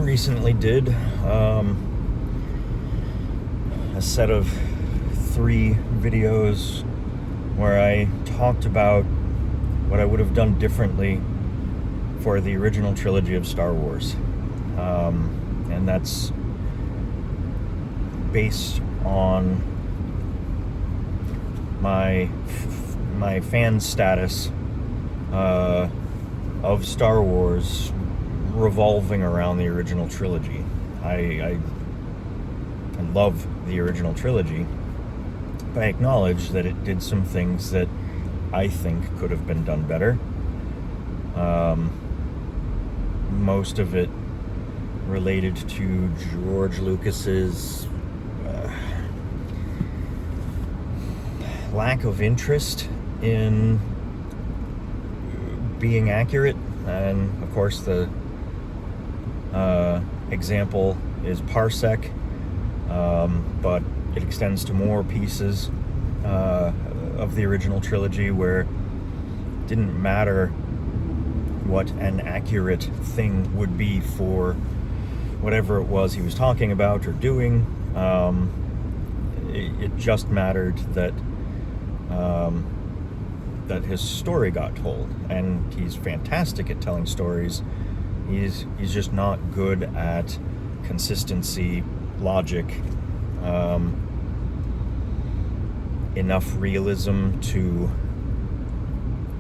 recently did a set of 3 videos where I talked about what I would have done differently for the original trilogy of Star Wars. And that's based on my fan status of Star Wars revolving around the original trilogy. I love the original trilogy, but I acknowledge that it did some things that I think could have been done better. Most of it related to George Lucas's lack of interest in being accurate, and of course the example is Parsec, but it extends to more pieces of the original trilogy where it didn't matter what an accurate thing would be for whatever it was he was talking about or doing. It just mattered that that his story got told, and he's fantastic at telling stories. He's just not good at consistency, logic, enough realism to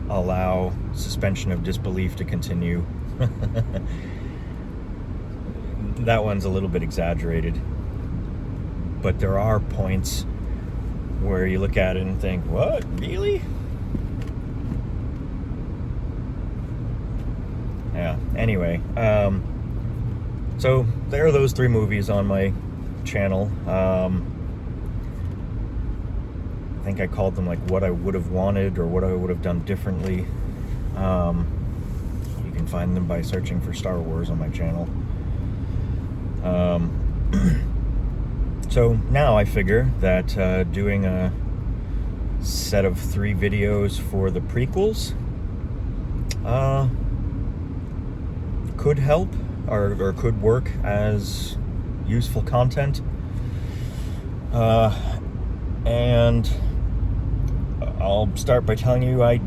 allow suspension of disbelief to continue. That one's a little bit exaggerated, but there are points where you look at it and think, what, really? Yeah, anyway, so there are those 3 movies on my channel. I think I called them like what I would have wanted or what I would have done differently. You can find them by searching for Star Wars on my channel. So now I figure that doing a set of 3 videos for the prequels could help or could work as useful content. And I'll start by telling you I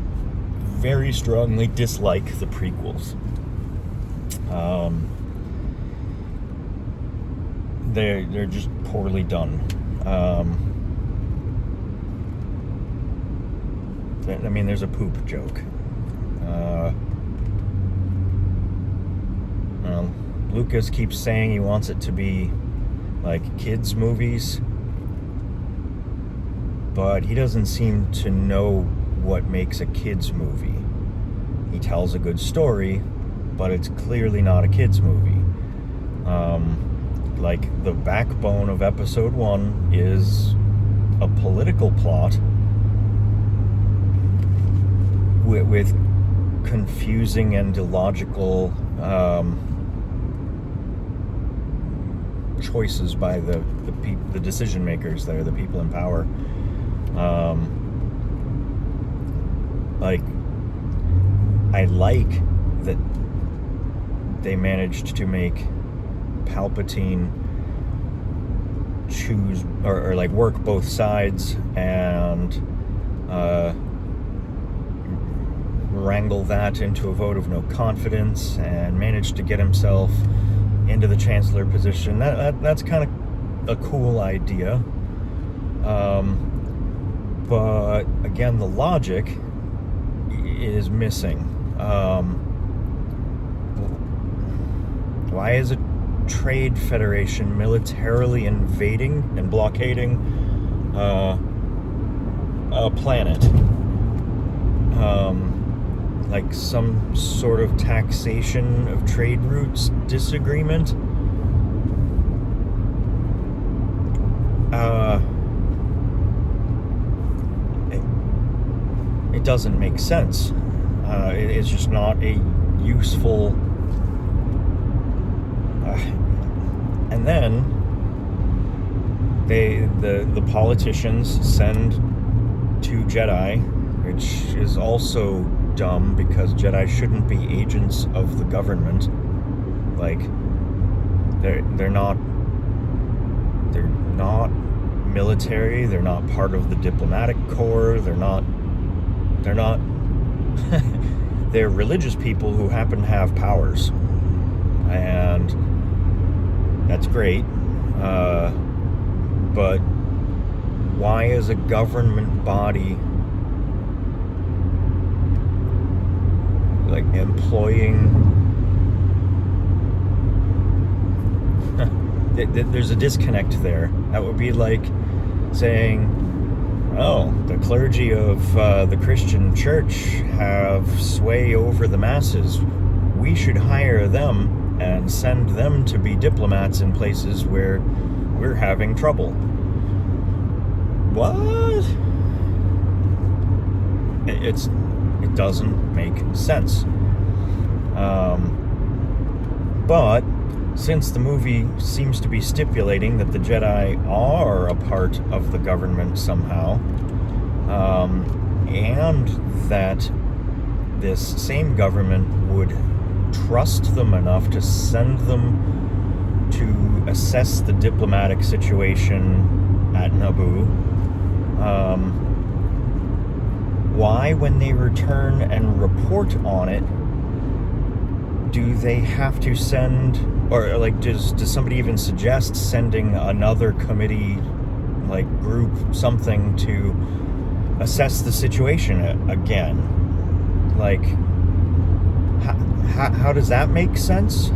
very strongly dislike the prequels. They're just poorly done. I mean, there's a poop joke. Lucas keeps saying he wants it to be like kids' movies, but he doesn't seem to know what makes a kids' movie. He tells a good story, but it's clearly not a kids' movie. Like, the backbone of episode 1 is a political plot with confusing and illogical choices by the decision makers there, the people in power. Like, I like that they managed to make Palpatine choose or like work both sides and wrangle that into a vote of no confidence and manage to get himself into the chancellor position. That's kind of a cool idea. But again, the logic is missing. Why is a trade federation militarily invading and blockading a planet? Like some sort of taxation of trade routes disagreement? It doesn't make sense. It's just not a useful... and then the politicians send 2 Jedi, which is also dumb because Jedi shouldn't be agents of the government. Like, They're not military. They're not part of the diplomatic corps. They're not they're religious people who happen to have powers, and that's great. But why is a government body like employing? There's a disconnect there. That would be like saying, oh, the clergy of the Christian church have sway over the masses. We should hire them and send them to be diplomats in places where we're having trouble. What? It doesn't make sense. But since the movie seems to be stipulating that the Jedi are a part of the government somehow, and that this same government would trust them enough to send them to assess the diplomatic situation at Naboo, why, when they return and report on it, do they have to send, or like does somebody even suggest sending another committee, like group, something to assess the situation again? Like, how does that make sense?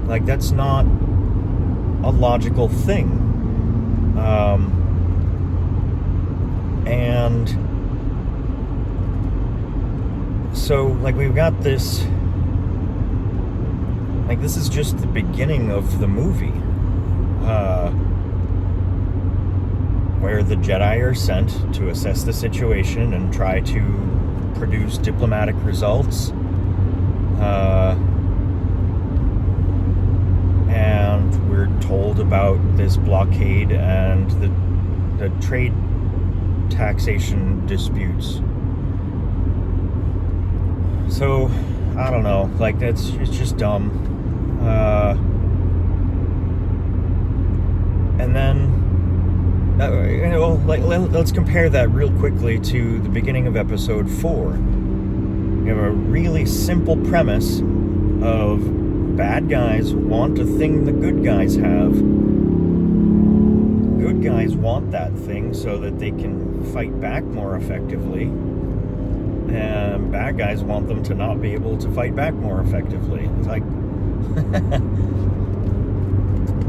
Like, that's not a logical thing. And so, like, we've got this. Like, this is just the beginning of the movie, where the Jedi are sent to assess the situation and try to produce diplomatic results, and we're told about this blockade and the trade taxation disputes. So, I don't know, like, it's just dumb. And then, let's compare that real quickly to the beginning of episode 4. We have a really simple premise of bad guys want a thing the good guys have. Good guys want that thing so that they can fight back more effectively. And bad guys want them to not be able to fight back more effectively. It's like,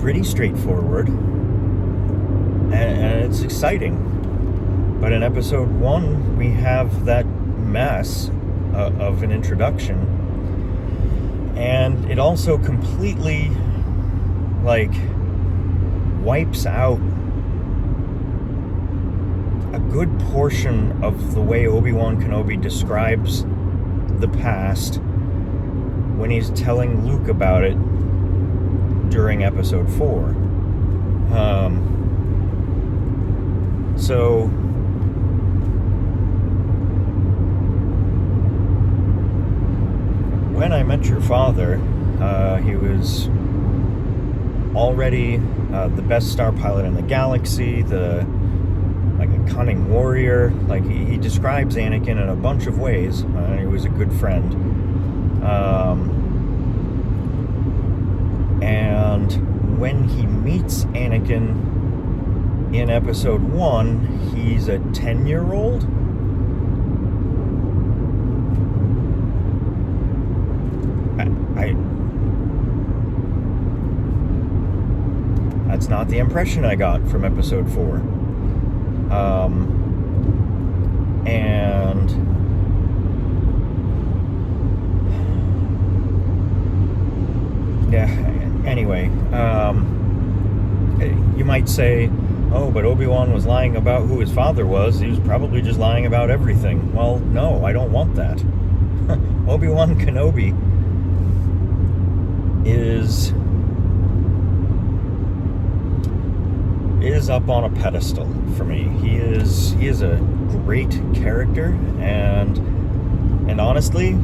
pretty straightforward, and it's exciting. But in episode 1, we have that mess of an introduction, and it also completely, like, wipes out a good portion of the way Obi-Wan Kenobi describes the past when he's telling Luke about it during episode 4. So when I met your father, he was already the best star pilot in the galaxy, like a cunning warrior. Like, he describes Anakin in a bunch of ways, and he was a good friend. And when he meets Anakin in episode 1, he's a 10-year-old. That's not the impression I got from episode 4. And yeah, anyway, you might say, oh, but Obi-Wan was lying about who his father was. He was probably just lying about everything. Well, no, I don't want that. Obi-Wan Kenobi is up on a pedestal for me. He is a great character, and honestly,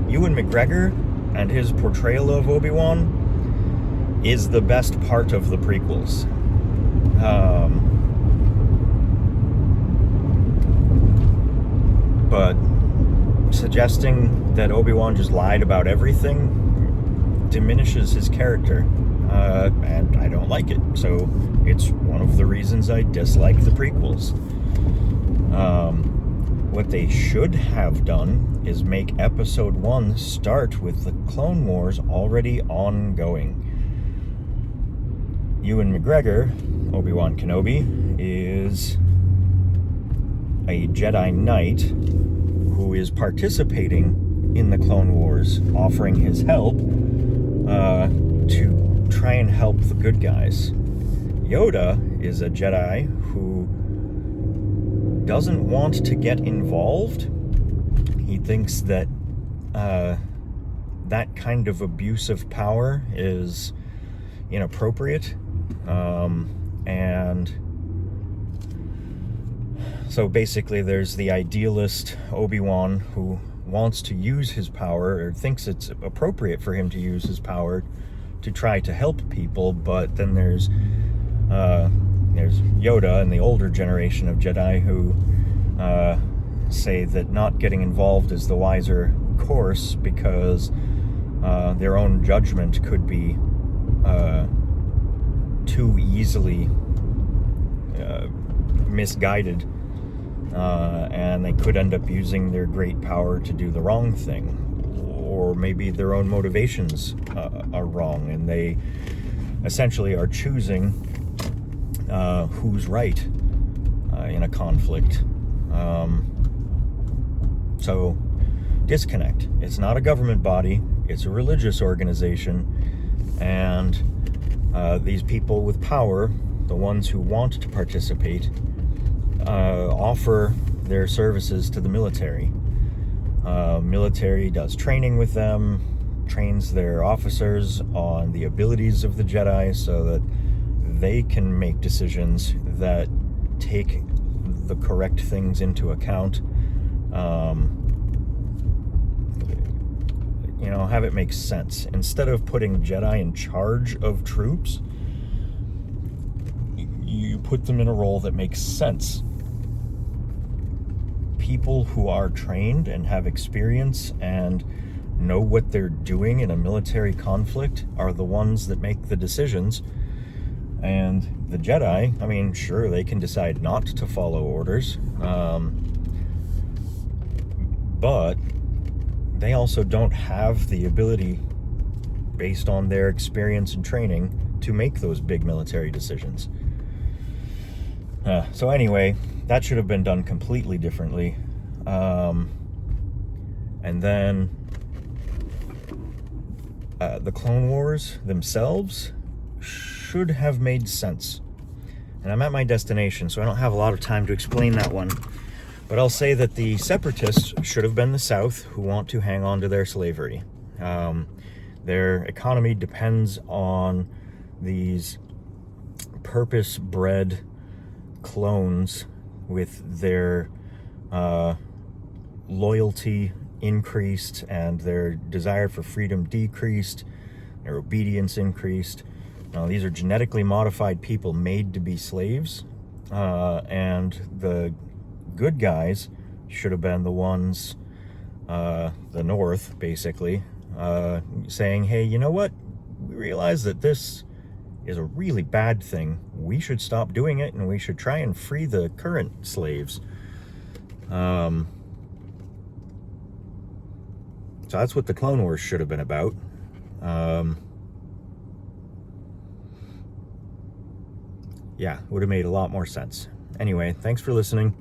Ewan McGregor and his portrayal of Obi-Wan is the best part of the prequels. But suggesting that Obi-Wan just lied about everything diminishes his character, and I don't like it. So it's one of the reasons I dislike the prequels. What they should have done is make Episode 1 start with the Clone Wars already ongoing. Ewan McGregor, Obi-Wan Kenobi, is a Jedi Knight who is participating in the Clone Wars, offering his help to try and help the good guys. Yoda is a Jedi who doesn't want to get involved. He thinks that that kind of abuse of power is inappropriate, and so basically there's the idealist Obi-Wan who wants to use his power, or thinks it's appropriate for him to use his power to try to help people, but then there's Yoda and the older generation of Jedi who say that not getting involved is the wiser course because their own judgment could be too easily misguided, and they could end up using their great power to do the wrong thing, or maybe their own motivations are wrong, and they essentially are choosing who's right in a conflict. So disconnect. It's not a government body, it's a religious organization, and these people with power, the ones who want to participate, offer their services to the military. Military does training with them, trains their officers on the abilities of the Jedi so that they can make decisions that take the correct things into account. Have it make sense. Instead of putting Jedi in charge of troops, you put them in a role that makes sense. People who are trained and have experience and know what they're doing in a military conflict are the ones that make the decisions. And the Jedi, sure, they can decide not to follow orders, but they also don't have the ability, based on their experience and training, to make those big military decisions. So anyway, that should have been done completely differently. And then the Clone Wars themselves should have made sense. And I'm at my destination, so I don't have a lot of time to explain that one. But I'll say that the separatists should have been the South, who want to hang on to their slavery. Their economy depends on these purpose-bred clones with their loyalty increased and their desire for freedom decreased, their obedience increased. Now, these are genetically modified people made to be slaves, and the good guys should have been the ones, the North, basically, saying, hey, you know what? We realize that this is a really bad thing. We should stop doing it, and we should try and free the current slaves. So that's what the Clone Wars should have been about. Yeah, would have made a lot more sense. Anyway, thanks for listening.